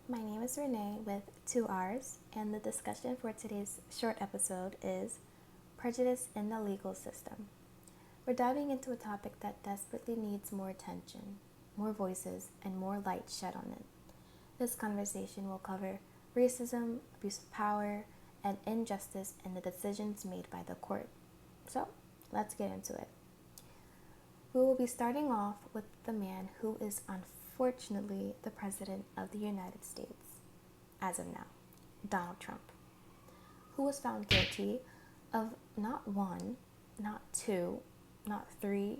My name is Rrenee with 2 R's, and the discussion for today's short episode is Prejudice in the Legal System. We're diving into a topic that desperately needs more attention, more voices, and more light shed on it. This conversation will cover racism, abuse of power, and injustice in the decisions made by the court. So, let's get into it. We will be starting off with the man who is unfortunately the President of the United States, as of now, Donald Trump, who was found guilty of not one, not two, not three,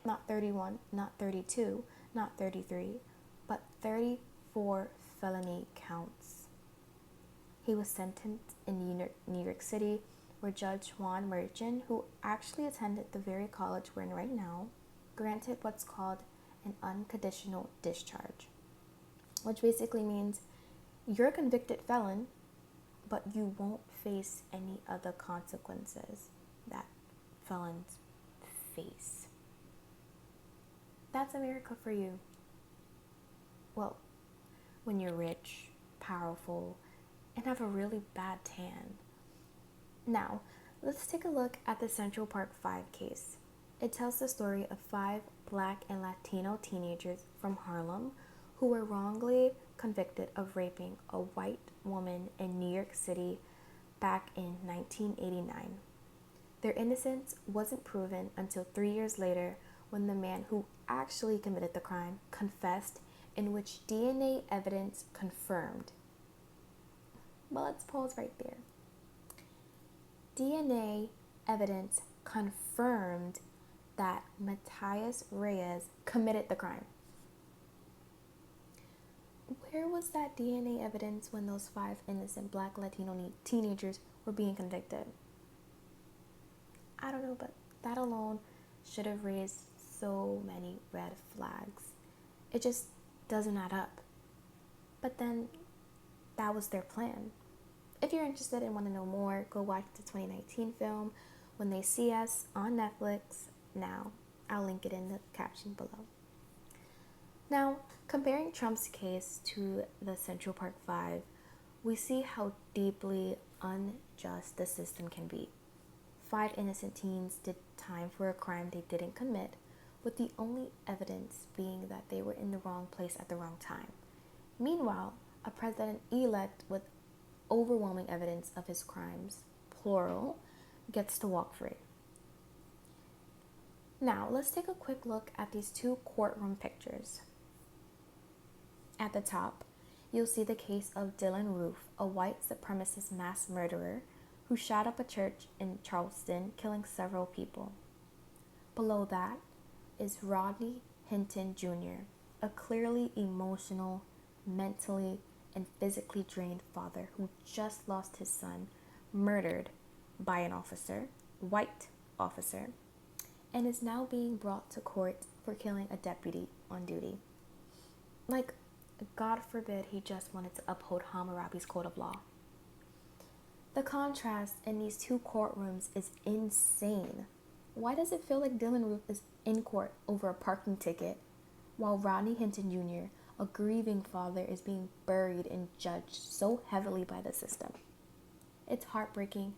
not 31, not 32, not 33, but 34 felony counts. He was sentenced in New York City, where Judge Juan Merchan, who actually attended the very college we're in right now, granted what's called an unconditional discharge, which basically means you're a convicted felon, but you won't face any other consequences that felons face. That's America for you. Well, when you're rich, powerful, and have a really bad tan. Now, let's take a look at the Central Park 5 case. It tells the story of 5 Black and Latino teenagers from Harlem who were wrongly convicted of raping a white woman in New York City back in 1989. Their innocence wasn't proven until 3 years later when the man who actually committed the crime confessed, in which DNA evidence confirmed. Well, let's pause right there. DNA evidence confirmed that Matias Reyes committed the crime. Where was that DNA evidence when those 5 innocent Black Latino teenagers were being convicted? I don't know, but that alone should have raised so many red flags. It just doesn't add up. But then that was their plan. If you're interested and want to know more, go watch the 2019 film When They See Us on Netflix now. I'll link it in the caption below. Now, comparing Trump's case to the Central Park 5, we see how deeply unjust the system can be. 5 innocent teens did time for a crime they didn't commit, with the only evidence being that they were in the wrong place at the wrong time. Meanwhile, a president-elect with overwhelming evidence of his crimes, plural, gets to walk free. Now, let's take a quick look at these 2 courtroom pictures. At the top, you'll see the case of Dylan Roof, a white supremacist mass murderer who shot up a church in Charleston, killing several people. Below that is Rodney Hinton Jr., a clearly emotional, mentally, and physically drained father who just lost his son, murdered by an officer, white officer, and is now being brought to court for killing a deputy on duty. Like, God forbid he just wanted to uphold Hammurabi's code of law. The contrast in these 2 courtrooms is insane. Why does it feel like Dylan Roof is in court over a parking ticket, while Rodney Hinton Jr., a grieving father, is being buried and judged so heavily by the system? It's heartbreaking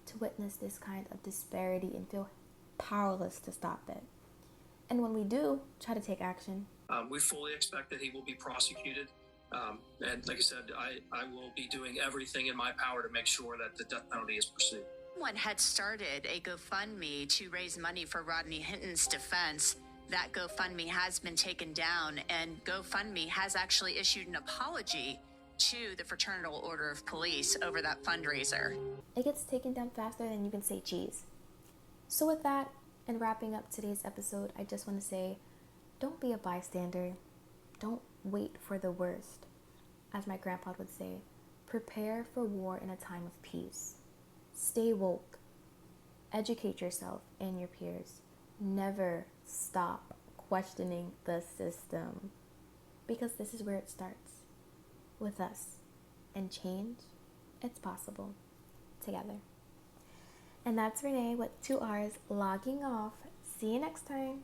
to witness this kind of disparity and feel powerless to stop it. And when we do try to take action, we fully expect that he will be prosecuted. And like I said, I will be doing everything in my power to make sure that the death penalty is pursued. Someone had started a GoFundMe to raise money for Rodney Hinton's defense. That GoFundMe has been taken down, and GoFundMe has actually issued an apology to the Fraternal Order of Police over that fundraiser. It gets taken down faster than you can say cheese. So with that, and wrapping up today's episode, I just want to say, don't be a bystander. Don't wait for the worst. As my grandpa would say, prepare for war in a time of peace. Stay woke. Educate yourself and your peers. Never stop questioning the system, because this is where it starts, with us. And change, it's possible, together. And that's Rrenee with 2 R's logging off. See you next time.